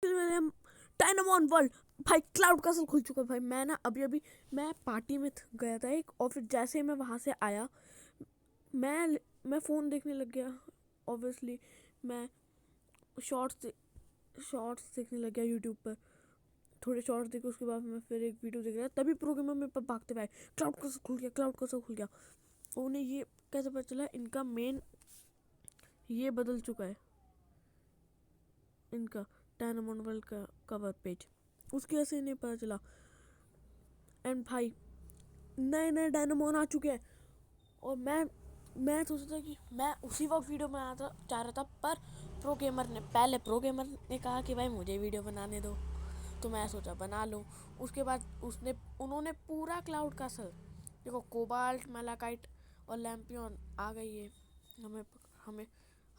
डायनामॉन world भाई, cloud castle खुल चुका है भाई। मैं ना अभी मैं पार्टी में गया था एक, और फिर जैसे ही मैं वहाँ से आया, मैं फ़ोन देखने लग गया। ऑब्वियसली मैं शॉर्ट्स शॉर्ट्स देखने लग गया यूट्यूब पर। थोड़े शॉर्ट्स देखे, उसके बाद मैं फिर एक वीडियो देख रहा, तभी प्रोग्रामर मेरे पास भागते हुए आए, क्लाउड कैसे खुल गया, क्लाउड कैसे खुल गया। उन्हें ये कैसे पता चला, इनका मेन ये बदल चुका है, इनका डायनामॉन वर्ल्ड का कवर पेज, उसकी वजह से नहीं पता चला। एंड भाई नए नए डायनामॉन आ चुके हैं, और मैं सोचा था कि मैं उसी वक्त वीडियो बनाना चाह रहा था, पर प्रो गेमर ने कहा कि भाई मुझे वीडियो बनाने दो, तो मैं सोचा बना लूँ। उसके बाद उन्होंने पूरा क्लाउड कैसल, देखो कोबाल्ट, मैलाकाइट और लैम्पियन आ गई है, हमें हमें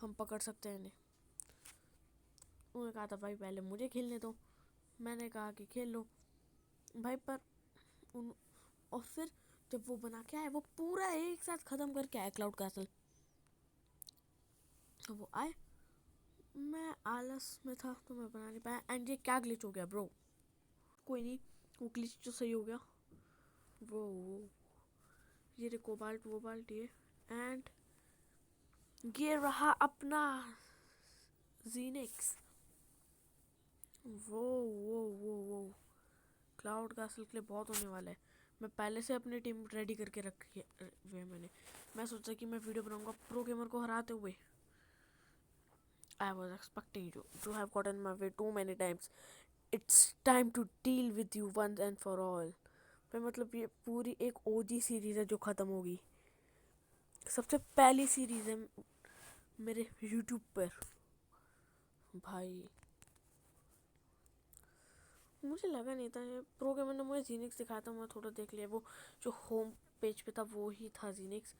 हम पकड़ सकते हैं इन्हें। उन्होंने कहा था भाई पहले मुझे खेलने दो, मैंने कहा कि खेल लो भाई। पर उन और फिर जब वो बना के आए, वो पूरा एक साथ ख़त्म करके आए क्लाउड कैसल। तो वो आए, मैं आलस में था तो मैं बना नहीं पाया। एंड ये क्या ग्लिच हो गया ब्रो, कोई नहीं, वो ग्लिच तो सही हो गया। वो ये रे कोबाल्ट वोबाल्ट ये, एंड ये रहा अपना जीनिक्स। वो क्लाउड कैसल के लिए बहुत होने वाला है। मैं पहले से अपनी टीम रेडी करके रखी है मैंने। मैं सोचा कि मैं वीडियो बनाऊंगा प्रो गेमर को हराते हुए। I was expecting you to have gotten my way too many times. It's time to deal with you once and for all. भाई मतलब ये पूरी एक ओजी सीरीज़ है जो ख़त्म होगी, सबसे पहली सीरीज़ है मेरे यूट्यूब पर भाई। मुझे लगा नहीं था ये प्रो गेमर ने मुझे जीनिक्स दिखाया था, मैं थोड़ा देख लिया, वो जो होम पेज पे था वो ही था जीनिक्स।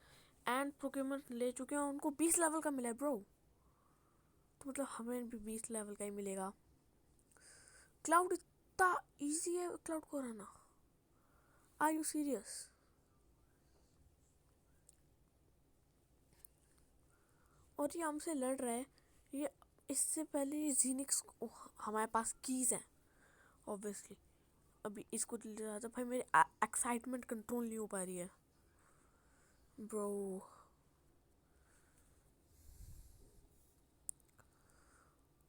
एंड प्रो गेमर ले चुके हैं, उनको 20 लेवल का मिला है ब्रो, तो मतलब हमें भी 20 लेवल का ही मिलेगा। क्लाउड इतना ईजी है क्लाउड को हराना, आर यू सीरियस? और ये हमसे लड़ रहा है, ये इससे पहले ये जीनिक्स, हमारे पास कीज़ हैं ऑब्वियसली। अभी इसको दिल रहा था भाई, मेरी एक्साइटमेंट कंट्रोल नहीं हो पा रही है ब्रो।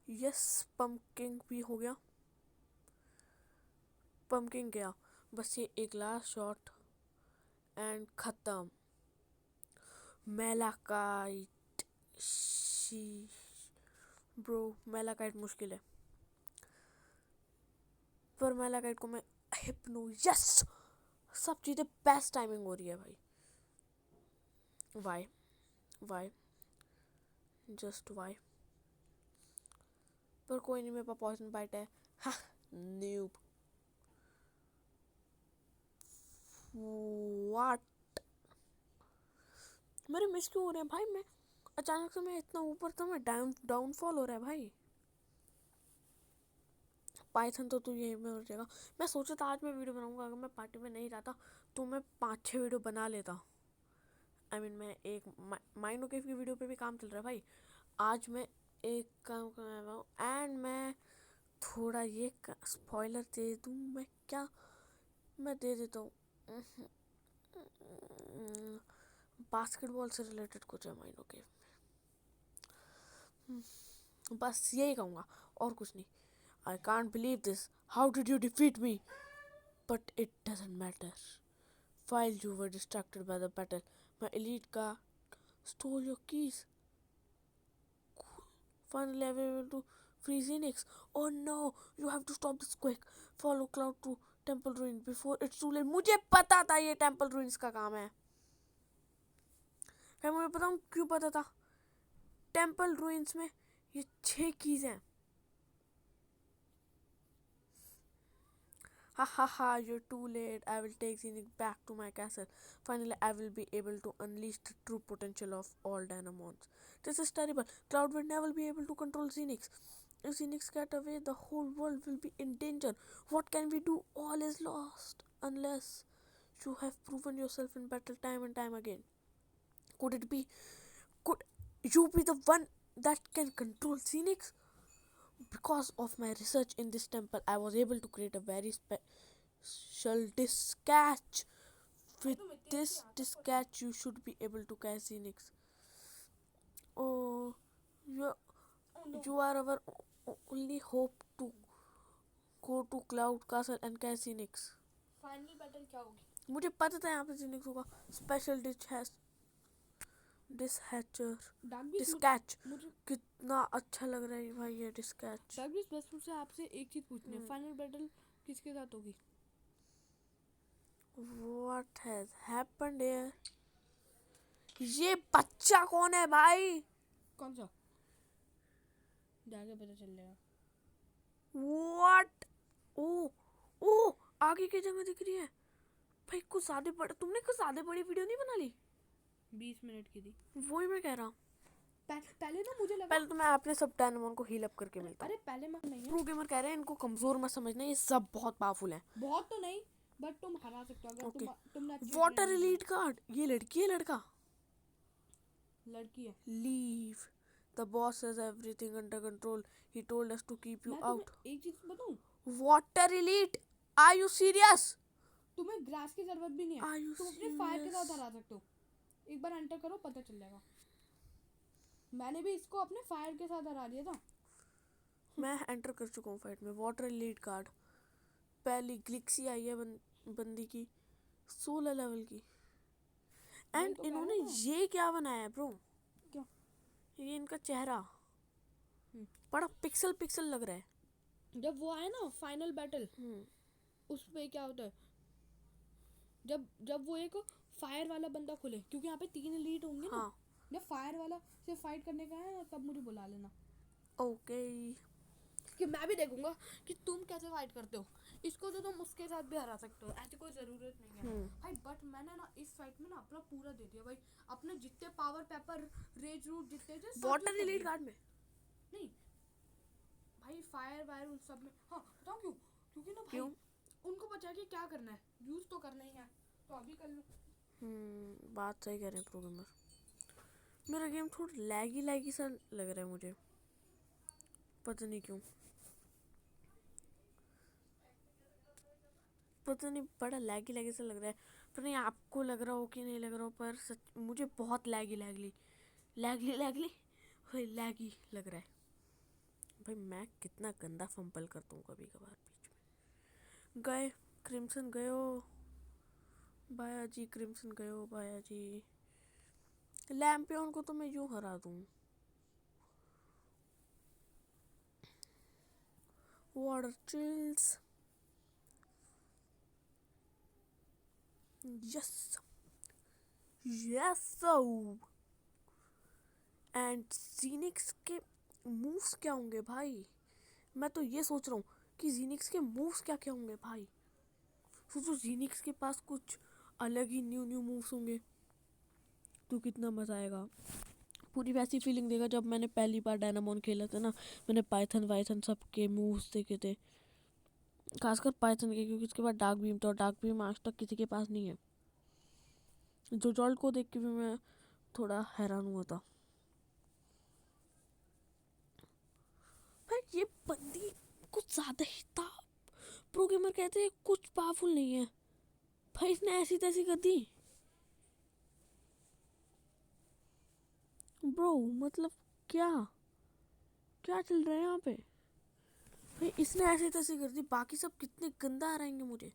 यस, पंपकिंग भी हो गया, पंपकिंग गया, बस ये एक लास्ट शॉट एंड ख़त्म। मेलाकाइट शी ब्रो, मेलाकाइट मुश्किल है, पर मेलाकाइट को मैं हिप्नो, यस, सब चीज़ें बेस्ट टाइमिंग हो रही है भाई। वाई वाई जस्ट वाई, पर कोई नहीं, मेरे पास पॉइजन बाइट है। हा, न्यूब, व्हाट, मेरे मिस क्यों हो रहे हैं भाई? मैं अचानक से मैं इतना ऊपर था, मैं डाउनफॉल हो रहा है भाई। पाइथन तो तू यहीं में हो जाएगा। मैं सोचा था आज मैं वीडियो बनाऊंगा, अगर मैं पार्टी में नहीं रहता तो मैं 5-6 वीडियो बना लेता। मैं एक माइनो केव की वीडियो पे भी काम चल रहा है भाई। आज मैं एक काम कर रहा हूँ, एंड मैं थोड़ा ये स्पॉइलर दे दूँ, मैं दे देता हूँ। बास्केटबॉल से रिलेटेड कुछ है माइनो केव में, बस यही कहूँगा और कुछ नहीं। I can't believe this. How did you defeat me? But it doesn't matter. While you were distracted by the battle, my elite car stole your keys. Finally, I was able to free Phoenix. Oh no! You have to stop this quick. Follow Cloud to Temple Ruin before it's too late. मुझे पता था ये Temple Ruins का काम है। मैं मुझे बताऊँ क्यों पता था? Temple Ruins में ये 6 कीज हैं। Ha ha ha, you're too late. I will take Zenith back to my castle. Finally, I will be able to unleash the true potential of all Dynamons. This is terrible. Cloud will never be able to control Zenix. If Zenix get away, the whole world will be in danger. What can we do? All is lost. Unless you have proven yourself in battle time and time again. Could you be the one that can control Zenix? Because of my research in this temple, I was able to create a very special disc catch. With this disc catch, you should be able to catch Zenix. Oh, you, you are our only hope to go to Cloud Castle and catch Zenix. Final battle क्या होगी? मुझे पता था यहाँ पे Zenix होगा. Special डिस्हैचर डिस्कैच. कितना अच्छा लग रहा है भाई ये डिस्कैच. बस मुझसे आपसे एक चीज पूछनी है, फाइनल बैटल किसके साथ होगी? What has happened here? ये बच्चा कौन है भाई? कौन सा? जाके पता चल जाएगा. What? ओ आगे की जगह दिख रही है भाई. कुछ ज्यादा बड़ा, तुमने कुछ ज्यादा बड़ी वीडियो नहीं बना ली? 20 मिनट की थी. वही मैं कह रहा हूँ. पहले ना मुझे लगा, पहले तो मैं अपने सब डायनामोन को हील अप करके मिलता. अरे पहले मैं नहीं है. प्रो गेमर कह रहे हैं इनको कमजोर मत समझना, ये सब बहुत पावरफुल है. बहुत तो नहीं, बट तुम हरा सकते हो अगर तुमने अच्छी वाटर एलीट कार्ड. ये लड़की है लड़का? लड़की है. Leave. The boss has everything under control. He told us to keep you out. मैं एक चीज बताऊं? Water elite. Are you serious? तुम्हें ग्रास की जरूरत भी नहीं है. तुम अपने फायर के साथ हरा सकते हो. एक बार एंटर करो, पता चल जाएगा. मैंने भी इसको अपने फायर के साथ हरा दिया था. मैं एंटर कर चुका हूँ फाइट में. Water elite card. पहली ग्लिक्सी आई है बंदी की 16 लेवल की. एंड तो इन्होंने ये क्या बनाया है ब्रो? क्या? ये इनका चेहरा बड़ा पिक्सल पिक्सल लग रहा है. जब वो आए ना फाइनल बैटल, उस पे क्या होता है, जब वो एक फायर वाला बंदा खुले, क्योंकि यहाँ पे 3 एलीट होंगे ना. जब फायर वाला से फाइट करने का है तब मुझे बुला लेना. ओके. कि मैं भी देखूंगा कि तुम कैसे फाइट करते हो. इसको तो तुम उसके साथ भी हरा सकते हो, ऐसी कोई जरूरत नहीं है भाई. बट मैंने ना इस फाइट में ना अपना पूरा दे दिया भाई. अपने जितने पावर पेपर, रेज रूट जितने थे वाटर एलीट कार्ड में नहीं भाई, फायर वायर उन सब में. हाँ बताओ क्यों? क्योंकि ना भाई उनको पता है कि क्या करना है, यूज तो करना ही है, तो अभी कर लो. बात सही कह रहे हैं प्रो गेमर. मेरा गेम थोड़ा लैगी सा लग रहा है मुझे, पता नहीं क्यों. पता नहीं, बड़ा लैगी सा लग रहा है. पर नहीं आपको लग रहा हो कि नहीं लग रहा हो, पर सच मुझे बहुत लैगी लैगी लग रहा है भाई. मैं कितना गंदा फंपल करता हूँ कभी कभार बीच में. गए क्रिम्सन गए हो भाया जी, क्रिम्सन गए हो भाया जी. लैम्पियन को तो मैं यूं हरा दूँ. Water chills. यस एंड जीनिक्स के मूव्स क्या होंगे भाई? मैं तो ये सोच रहा हूँ कि जीनिक्स के मूव्स क्या क्या होंगे भाई. सोचो जीनिक्स के पास कुछ अलग ही न्यू मूव्स होंगे तो कितना मज़ा आएगा. पूरी वैसी फीलिंग देगा जब मैंने पहली बार डायनामोन खेला था ना. मैंने पाइथन सब के मूव्स देखे थे, खासकर पाइथन के, क्योंकि उसके बाद डार्क बीम था और डार्क बीम आज तक किसी के पास नहीं है. जो जॉल्ट को देख के भी मैं थोड़ा हैरान हुआ था भाई. ये बंदी कुछ ज़्यादा ही था. प्रो गेमर कहते हैं कुछ पावरफुल नहीं है भाई, इसने ऐसी तैसी कर दी ब्रो. मतलब क्या चल रहा है यहाँ पे भाई? इसने ऐसी तैसी कर दी. बाकी सब कितने गंदा आ रहेंगे मुझे.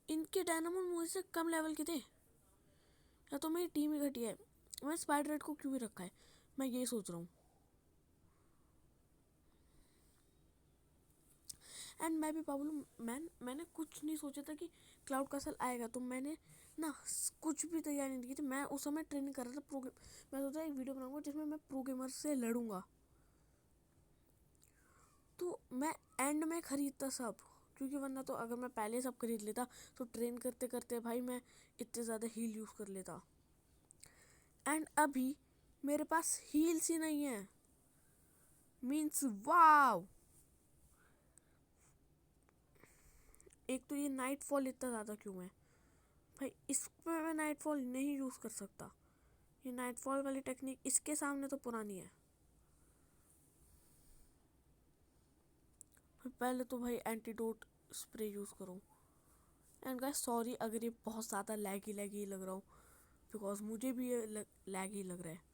इनके डायनामोन मुझसे कम लेवल के थे, या तो मेरी टीम ही घटिया है. मैं स्पाइडर रेड को क्यों भी रखा है, मैं ये सोच रहा हूँ. एंड मैं भी पागल हूँ. मैंने कुछ नहीं सोचा था कि क्लाउड कैसल आएगा, तो मैंने ना कुछ भी तैयारी नहीं की थी. मैं उस समय ट्रेनिंग कर रहा था मैं सोचा एक वीडियो बनाऊंगा जिसमें मैं प्रो गेमर से लड़ूंगा. तो मैं एंड में ख़रीदता सब, क्योंकि वरना तो अगर मैं पहले सब खरीद लेता तो ट्रेन करते करते भाई मैं इतने ज़्यादा हील यूज़ कर लेता. एंड अभी मेरे पास हील्स ही नहीं है. मीन्स वाव. एक तो ये नाइटफॉल इतना ज़्यादा क्यों है भाई? इसमें मैं नाइटफॉल नहीं यूज़ कर सकता. ये नाइटफॉल वाली टेक्निक इसके सामने तो पुरानी है. पहले तो भाई एंटीडोट स्प्रे यूज़ करो। एंड गाइस सॉरी अगर ये बहुत ज़्यादा लैगी लग रहा हो, बिकॉज मुझे भी ये लैगी लग रहा है।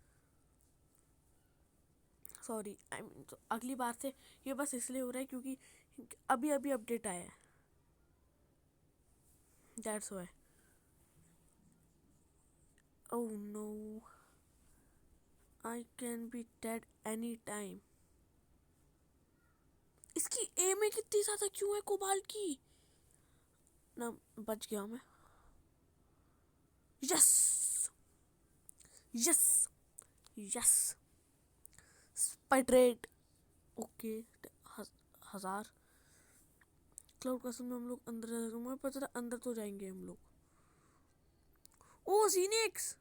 सॉरी, आई मीन तो अगली बार से ये बस इसलिए हो रहा है क्योंकि अभी अभी अपडेट आया है, that's why. Oh no, I can be dead any time. इसकी एम में कितनी ज़्यादा क्यों है कोबाल्ट की? ना बच गया मैं। यस यस यस, स्पाइड्रेट। ओके 1000 क्लाउड कैसल में हम लोग अंदर, मुझे पता था अंदर तो जाएंगे हम लोग। ओ जीनिक्स,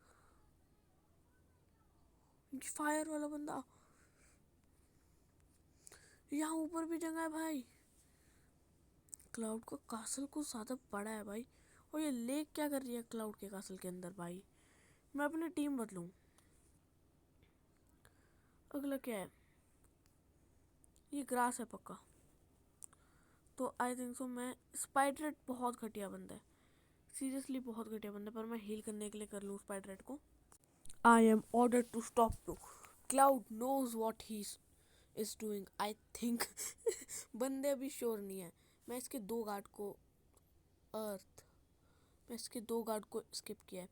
फायर वाला बंदा यहाँ ऊपर भी जगह है भाई। क्लाउड का कासल कुछ ज़्यादा बड़ा है भाई। और ये लेक क्या कर रही है क्लाउड के कासल के अंदर भाई? मैं अपनी टीम बदलूं। अगला क्या है? ये ग्रास है पक्का, तो आई थिंक सो मैं स्पाइडरेट बहुत घटिया बंदा है, सीरियसली बहुत घटिया बंदा है, पर मैं हील करने के लिए कर लूँ स्पाइडरेट को। I am order to stop you. Cloud knows what he is doing I think. बंदे अभी श्योर नहीं है। मैं इसके 2 गार्ड को मैं इसके 2 गार्ड को स्किप किया है।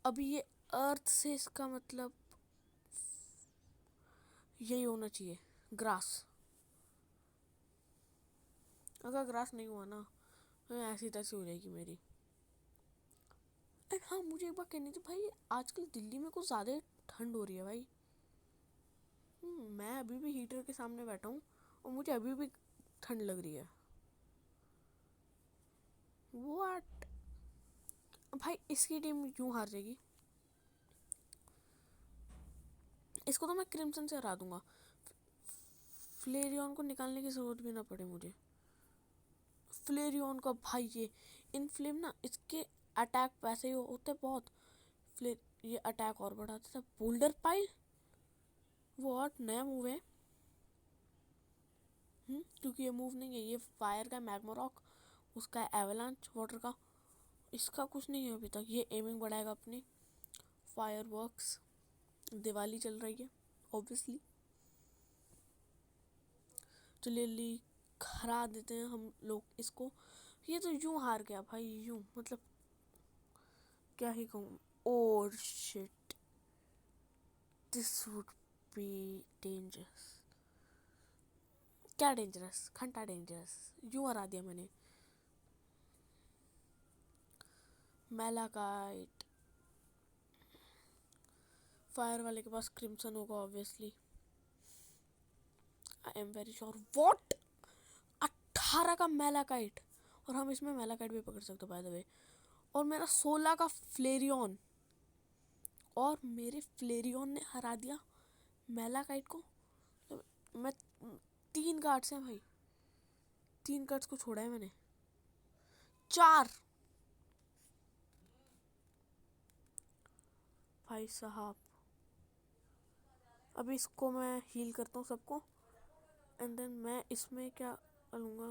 अभी ये अर्थ से इसका मतलब यही होना चाहिए, ग्रास। अगर ग्रास नहीं हुआ ना तो ऐसी तैसी हो जाएगी मेरी। एंड हाँ, मुझे एक बात कहनी थी भाई, आजकल दिल्ली में कुछ ज़्यादा ठंड हो रही है भाई। मैं अभी भी हीटर के सामने बैठा हूँ और मुझे अभी भी ठंड लग रही है। व्हाट भाई, इसकी टीम क्यों हार जाएगी? इसको तो मैं क्रिम्सन से हरा दूंगा। फ्लेरियन को निकालने की जरूरत भी ना पड़े मुझे। फ्लेरियन का भाई ये इनफ्लेम ना, इसके अटैक वैसे ही होते बहुत। ये अटैक और बढ़ाते थे। बोल्डर पाइल, व्हाट नया मूव है? क्योंकि ये मूव नहीं है, ये फायर का मैग्मा रॉक, उसका एवलांच वाटर का, इसका कुछ नहीं है अभी तक। ये एमिंग बढ़ाएगा अपनी। फायर वर्क्स, दिवाली चल रही है ऑब्वियसली, चलिए हरा देते हैं हम लोग इसको। ये तो यूं हार गया भाई, यूं मतलब क्या ही कहूँ। Oh shit, this would be dangerous. क्या डेंजरस? घंटा डेंजरस। यूं हरा दिया मैंने। मैलाकाइट, फायर वाले के पास क्रिम्सन होगा obviously, I am very sure. What, 18 का मैलाकाइट, और हम इसमें मैलाकाइट भी पकड़ सकते बाय द वे। और मेरा 16 का फ्लेरियन, और मेरे फ्लेरियन ने हरा दिया मैलाकाइट को। तो मैं 3 कार्ड्स हैं भाई, 3 कार्ड्स को छोड़ा है मैंने। 4 भाई साहब। अभी इसको मैं हील करता हूँ सबको, एंड देन मैं इसमें क्या करूँगा,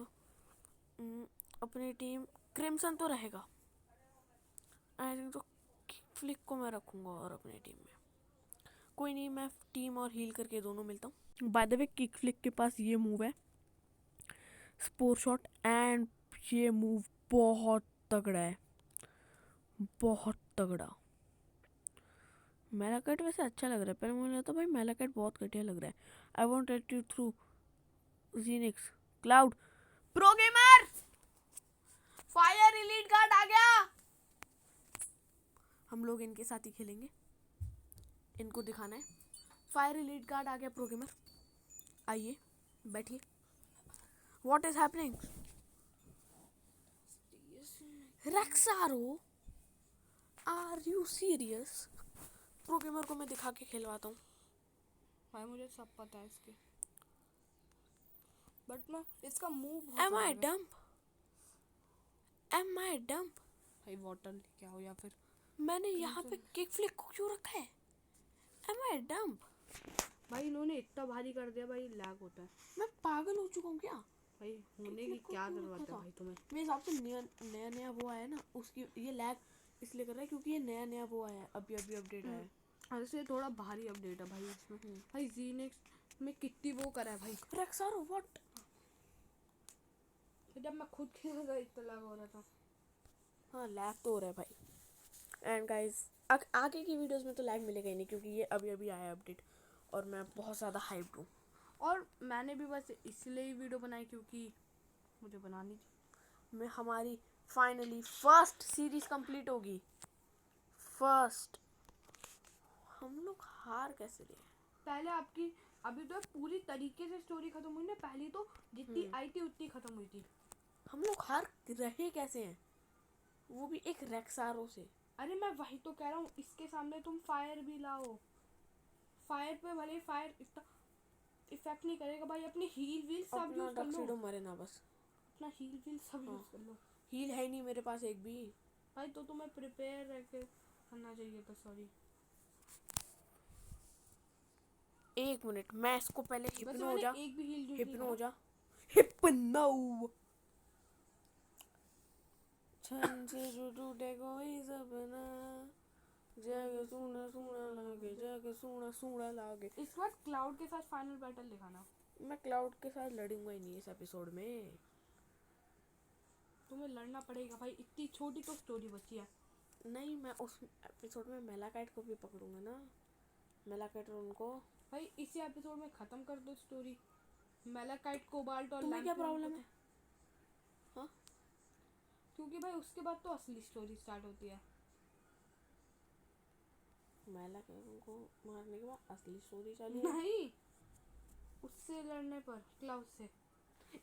अपनी टीम क्रिम्सन तो रहेगा, आई थिंक तो फ्लिक को मैं रखूँगा और अपनी टीम में। कोई नहीं, मैं टीम और हील करके दोनों मिलता हूँ। By the way kick flick के पास ये मूव है स्पोर शॉट, एंड ये मूव बहुत तगड़ा है, बहुत तगड़ा। मैलाकाइट वैसे अच्छा लग रहा है, पर मुझे लगता है भाई मैलाकाइट बहुत घटिया लग रहा है। I won't let you through जीनिक्स। Cloud pro gamer, fire elite guard आ गया। हम लोग इनके साथ ही खेलेंगे, इनको दिखाना है। फायर एलीट गार्ड आ गया प्रो गेमर, आइए बैठिए। What is happening? रेक्सारो, are you serious? Pro gamer को मैं दिखा के खिलवाता हूँ भाई, मुझे सब पता है इसके, बट मैं इसका मूव एम आई डम्प, एम आई डम्प। भाई वाटर लेके आओ, या फिर मैंने यहाँ पे किक फ्लिक को क्यों रखा है? एम आई डम्प? भाई इन्होंने इतना भारी कर दिया भाई, लैग होता है। मैं पागल हो चुका हूँ क्या? भाई होने की क्या जरूरत है भाई तुम्हें? मेरे हिसाब से नया नया वो आया ना, उसकी ये लैग इसलिए कर रहा है क्योंकि ये नया नया वो आया है, अभी अभी अपडेट आया है। और इसलिए थोड़ा भारी अपडेट है भाई इसमें। भाई जीनेक्स में कितनी वो करा है भाई। रेक्सारो व्हाट? जब मैं खुद खेल रहा इतना लग हो रहा था। हाँ लैग तो हो रहा है भाई। एंड गाइस आगे की वीडियोस में तो लैग मिलेगा ही नहीं क्योंकि ये अभी अभी आया अपडेट और मैं बहुत ज़्यादा हाइप्ड हूँ। और मैंने भी बस इसलिए ही वीडियो बनाई क्योंकि मुझे बनानी थी। मैं हमारी फाइनली फर्स्ट सीरीज कंप्लीट होगी। फर्स्ट। हम लोग हार कैसे रहे? पहले आपकी अभी तो पूरी तरीके से स्टोरी खत्म हुई ना, पहली तो जितनी आई थी उतनी खत्म हुई थी। हम लोग हार रहे कैसे हैं, वो भी एक रेक्सारो से? अरे मैं वही तो कह रहा हूँ, इसके सामने तुम फायर भी लाओ। फायर पे भले फायर इतना इफेक्ट नहीं करेगा भाई। अपनी हील व्हील सब यूज कर लो। टक्सीडो मरे ना बस। अपना हील व्हील सब यूज कर लो। हील है ही नहीं मेरे पास एक भी। भाई तो तुम्हें प्रिपेयर रह के करना चाहिए था। सॉरी। एक मिनट, मैं इसको पहले हिप्नो हो जा। एक भी हील यूज हिप्नो हो जा। हिप्नो। छन से जो टूटे कोई सपना, जग सुना सुना लागे, जग सुना सुना लागे। इस बार क्लाउड के साथ फाइनल बैटल दिखाना। मैं क्लाउड के साथ लड़ूंगा ही नहीं इस एपिसोड में। तुम्हें लड़ना पड़ेगा भाई, इतनी छोटी तो स्टोरी बची है। नहीं, मैं उस एपिसोड में मेलाकाइट को भी पकड़ूंगा ना। मेलाकाइट और उनको भाई इसी एपिसोड में खत्म कर दो स्टोरी। मेलाकाइट, कोबाल्ट और तुम्हें क्या प्रॉब्लम है? हाँ, क्योंकि भाई उसके बाद तो असली स्टोरी स्टार्ट होती है। मेलाकाइट को मारने के बाद असली स्टोरी चालू है। नहीं, उससे लड़ने पर, क्लाउड से।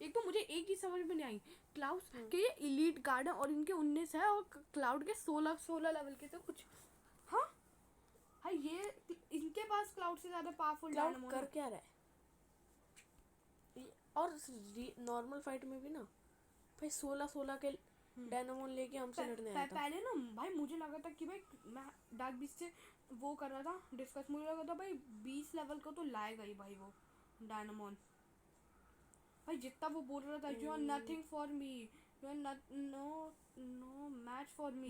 एक तो मुझे एक चीज समझ में नहीं आई, क्लाउड के ये इलीट गार्ड है और इनके 19 है और क्लाउड के 16 लेवल के थे कुछ। हाँ भाई, ये इनके पास क्लाउड से ज्यादा पावरफुल क्लाउड कर क्या रहा है? और नॉर्मल फाइट में भी ना भाई 16 के डायनामोन लेके हमसे लड़ने आया था। पहले ना भाई मुझे लगा था कि भाई मैं डार्क बीस्ट से वो कर रहा था डिस्कस, मुझे लगा था भाई 20 लेवल का तो लाएगा ही भाई वो डायनामोन। भाई जितना वो बोल रहा था, you are nothing for me, you are no match for me.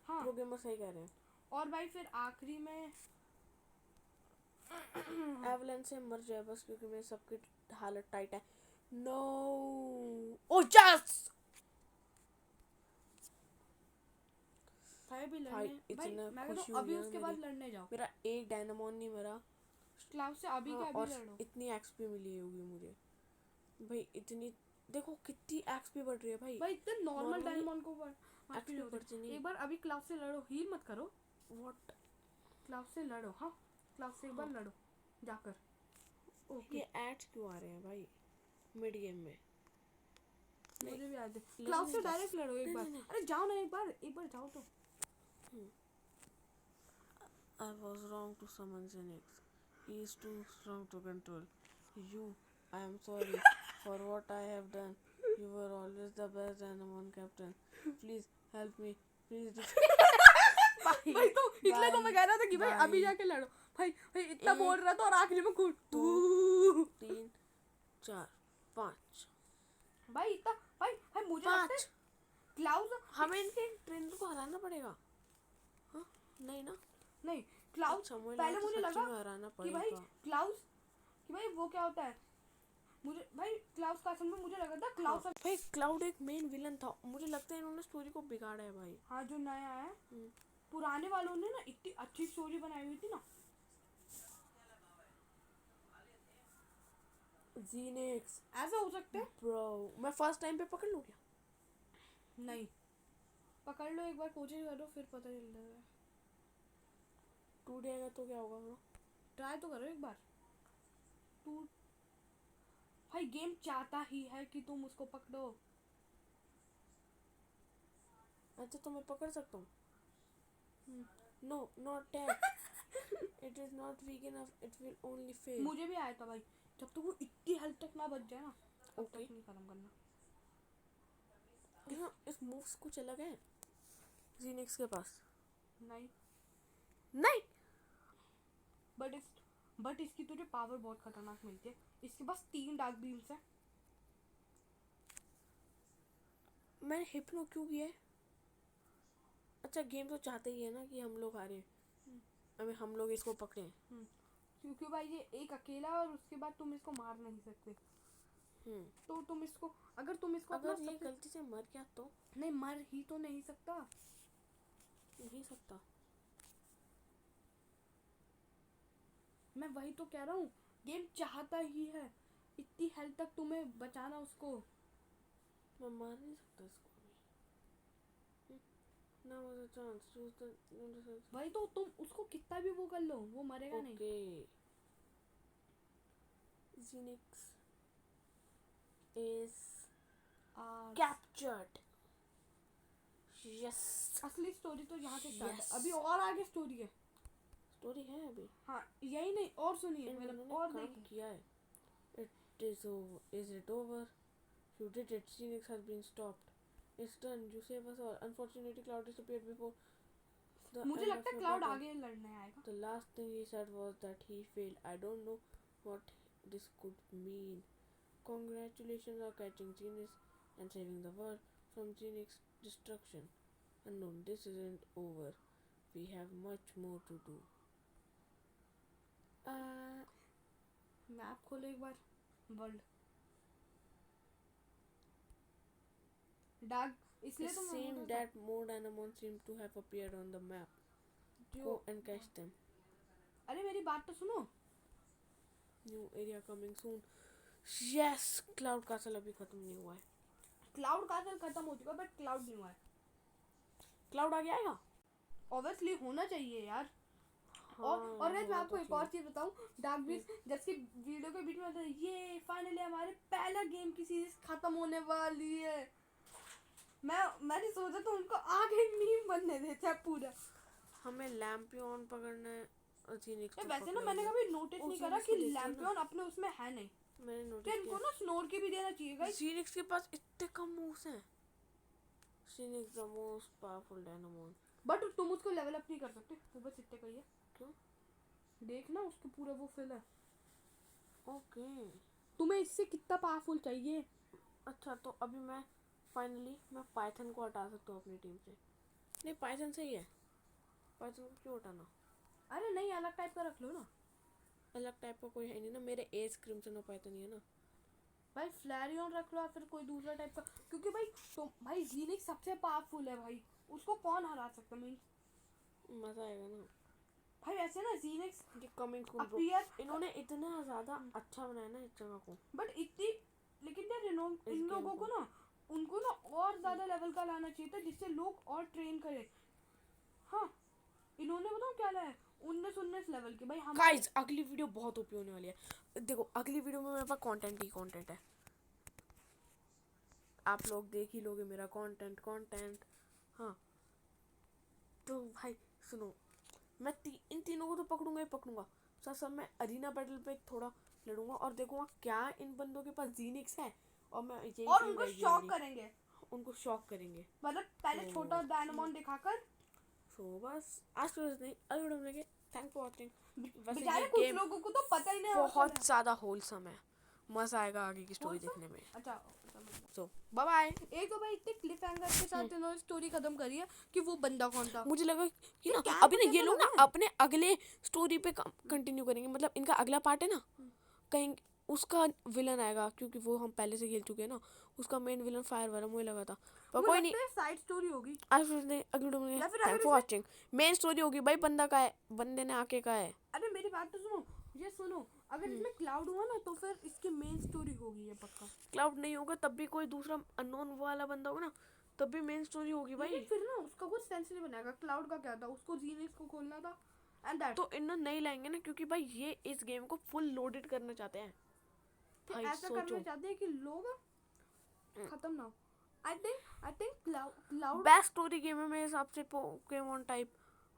हाँ, प्रो गेमर सही कह रहे हैं। और भाई फिर आखिरी में एवलन से मर जाए बस, क्योंकि मेरी सबकी हालत टाइट है। नो, ओ यस भाई भी भाई, लड़ने भाई इतना मैं खुशी तो हुई अभी है उसके बाद लड़ने जाओ। मेरा एक डायनामोन नहीं मरा। क्लाउड से अभी हाँ, क्या और अभी लड़ो। इतनी एक्सपी मिली होगी मुझे भाई। इतनी देखो कितनी एक्सपी बढ़ रही है भाई। भाई इतने नॉर्मल डायनामोन को एक्सपी बढ़ती नहीं। एक बार अभी क्लाउड से लड़ो, हील मत करो। व्हाट? क्लाउड से लड़ो। हाँ, क्लाउड से एक बार लड़ो जाकर। ये एड्स क्यों आ रहे हैं भाई मिड गेम में? मुझे भी याद है। क्लाउड से डायरेक्ट लड़ो एक बार। अरे जाओ ना, एक बार जाओ तो। I was wrong to summon Zenix. He is too strong to control. You, I am sorry for what I have done. You were always the best Danamon captain. Please help me. Please. भाई तो इसलिए तो मैं कह रहा था कि भाई अभी जाके लड़ो। भाई इतना बोल रहा था और आखिरी में कूद। 2 3 4 5 भाई इतना भाई मुझे लगता है क्लाउड हमें इनके ट्रेनर को हराना पड़ेगा। हाँ नहीं ना, नहीं क्लाउड पहले मुझे लगा कि भाई क्लाउड कि भाई वो क्या होता है। मुझे भाई क्लाउड का असल में मुझे लगा था क्लाउड भाई क्लाउड एक मेन विलन था। मुझे लगता है इन्होंने स्टोरी को बिगाड़ा है भाई। हाँ, जो नया है पुराने वालों ने ना इतनी अच्छी स्टोरी बनाई हुई थी ना। जीनेक्स ऐसा हो सकता है ब्रो, मैं फर्स्ट टाइम पे पकड़ लूं क्या? नहीं, पकड़ लो एक बार, कोशिश करो फिर पता चल जाएगा। टूट जाएगा तो क्या होगा ब्रो? ट्राई तो करो एक बार। टूट भाई गेम चाहता ही है कि तुम उसको पकड़ो। अच्छा तो मैं पकड़ सकता हूँ? No not that. It is not weak enough, it will only fail. मुझे भी आया था भाई, जब तक वो इतनी हेल्थ तक ना बच जाए ना तब तक नहीं खत्म करना। इस मूव्स कुछ अलग है जीनेक्स के पास। नहीं नहीं, बट इसकी तुझे पावर बहुत खतरनाक मिलती है। इसके पास 3 डार्क बीम्स है। मैंने हिप्नो क्यों किया है? अच्छा गेम तो चाहते ही है ना कि हम लोग हारे, हमें हम लोग इसको पकड़े। क्योंकि भाई ये एक अकेला और उसके बाद तुम इसको मार नहीं सकते। तो तुम इसको अगर अगर ये गलती से मर गया तो नहीं, मर ही तो नहीं सकता। नहीं सकता। मैं वही तो कह रहा हूँ, गेम चाहता ही है इतनी हेल्थ तक तुम्हें बचाना उसको। मैं मार नहीं सकता इसको अभी। ना was a chance choose the वही तो, तुम उसको कितना भी वो कर लो, वो मरेगा नहीं। Okay Zinix is captured. Yes. असली स्टोरी तो यहाँ से स्टार्ट है, Yes. अभी और आगे स्टोरी है। स्टोरी है अभी। हाँ यही नहीं, और सुनिए, इन मतलब लोगों और ने काम देखिए। किया है। It is over. Is it over? You did it. Zinix has been stopped. It's done. You save us all. Unfortunately, Cloud disappeared before the मुझे end लगता of है your क्लाउड battle. आगे लड़ने आएगा। The last thing he said was that he failed. I don't know what this could mean. Congratulations on catching Zinix and saving the world from Zinix destruction. Unknown, this isn't over. We have much more to do. Map खोलो एक बार, world dark, इसलिए It तो मैं seemed बोल रहा that more Danamon seemed to have appeared on the map. था। Go and catch them. अरे मेरी बात तो सुनो। New area coming soon. Yes, Cloud Castle अभी खत्म नहीं हुआ है. क्लाउड कासल खत्म हो चुका, बट क्लाउड नहीं हुआ है। Cloud आगे आएगा? ऑब्वियसली होना चाहिए यार। हाँ, और guys, मैं होना आपको तो एक और चाहिए. चीज बताऊं, डार्क बीस्ट जब की वीडियो के बीच में होता है, ये फाइनली हमारे पहला गेम की सीरीज खत्म होने वाली है। मैंने सोचा तो उनको आगे मीम बनने देते हैं पूरा। हमें लैम्पियन पकड़ना है और Zinix को वैसे ना पकड़ना मैंने है. कभी नोटिस ओ, नहीं करा Zinix कि को देखिए ना. लैम्पियन अपने उसमें है नहीं। मैंने तो नोटिस इनको किया. ना स्नोर की भी देना चाहिए गाइस। Zinix के पास इतने कम मूव्स हैं. Zinix the most powerful Danamon. But तुम उसको लेवल अप नहीं कर सकते, वो बस इतने का ही है। क्यों? देखना उसके पूरा वो फिल है। ओके. तुम्हें इससे कितना पावरफुल चाहिए? अच्छा तो अभी मैं फाइनली पाइथन को हटा सकता हूँ अपनी टीम से. नहीं पाइथन सही है. पाइथन को क्यों हटाना? अरे नहीं, अलग टाइप का रख लो ना। अलग टाइप का कोई है नहीं ना. मेरे एज क्रिम्सन और पाइथन ही है ना. भाई फ्लैरियन रख लो या फिर कोई दूसरा टाइप का, क्योंकि भाई तो भाई जीनिक्स सबसे पावरफुल है भाई, उसको कौन हरा सकता है? मजा आएगा ना. भाई वैसे ना जीनिक्स ये कमिंग सून ब्रो. अपीयर, इन्होंने इतना ज़्यादा अच्छा बनाया ना इस जगह को. बट इतनी, लेकिन यार इन लोगों game को ना, उनको ना और ज्यादा लेवल का लाना चाहिए था जिससे लोग और ट्रेन करें। हाँ इन्होंने बताओ क्या लाया है, 19 लेवल के। भाई हम गाइस अगली वीडियो बहुत ओपी होने वाली है. देखो अगली वीडियो में मेरे पास कंटेंट ही कंटेंट है. आप लोग देख ही लोगे मेरा कंटेंट. हाँ तो भाई सुनो, मैं इन तीनों को तो पकड़ूंगा ही पकड़ूंगा. साथ मैं अरीना बैटल पे थोड़ा लड़ूंगा और देखूंगा क्या इन बंदों के पास जीनिक्स है. और मैं यही और उनको शॉक करेंगे, उनको शॉक करेंगे. मतलब पहले छोटा डायनामोन दिखाकर। सो बस आज तो नहीं, अगले वीडियो में मिलेंगे. Thank for watching. बेचारे कुछ लोगों को तो पता ही नहीं बहुत ज़्यादा होलसम है. मजा आएगा आगे की स्टोरी देखने में. अच्छा सो बाय बाय. एक तो भाई इतने क्लिफ हैंगर के साथ इन्होंने स्टोरी खत्म करी है कि वो बंदा कौन था। मुझे लगा कि ना क्या अभी ना ये लोग ना अपने अगले स्टोरी पे कंटिन्यू करेंगे. मतलब इनका अगला पार्ट है ना, कहीं उसका विलन आएगा क्योंकि वो हम पहले से खेल चुके हैं ना. उसका मेन विलन फायर वाला मुझे लगा था, पर कोई नहीं. साइड स्टोरी होगी आज अगले वीडियो में. Thank for watching. Main story होगी भाई, बंदा का है, बंदे ने आके कहा है. अरे मेरी बात तो सुनो, ये सुनो, अगर इसमें क्लाउड हुआ ना तो फिर इसकी मेन स्टोरी होगी ये पक्का। क्लाउड नहीं होगा तब भी कोई दूसरा अननोन वाला बंदा होगा ना, तब भी मेन स्टोरी होगी भाई. फिर ना उसका कुछ सेंस नहीं बनेगा। क्लाउड का क्या था, उसको जीनिक्स को खोलना था एंड दैट। तो इन्हें नहीं लाएंगे ना क्योंकि भाई ये इस गेम को फुल लोडेड करना चाहते हैं. भाई ऐसा करना सोचो, चाहते हैं कि लोग खत्म ना हो। I think cloud best story game है मेरे हिसाब से पोकेमॉन टाइप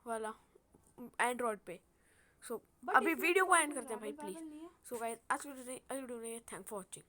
वाला एंड्रॉइड पे. सो अभी वीडियो को एंड करते हैं भाई प्लीज. सो गाइस आज की वीडियो में थैंक फॉर वाचिंग.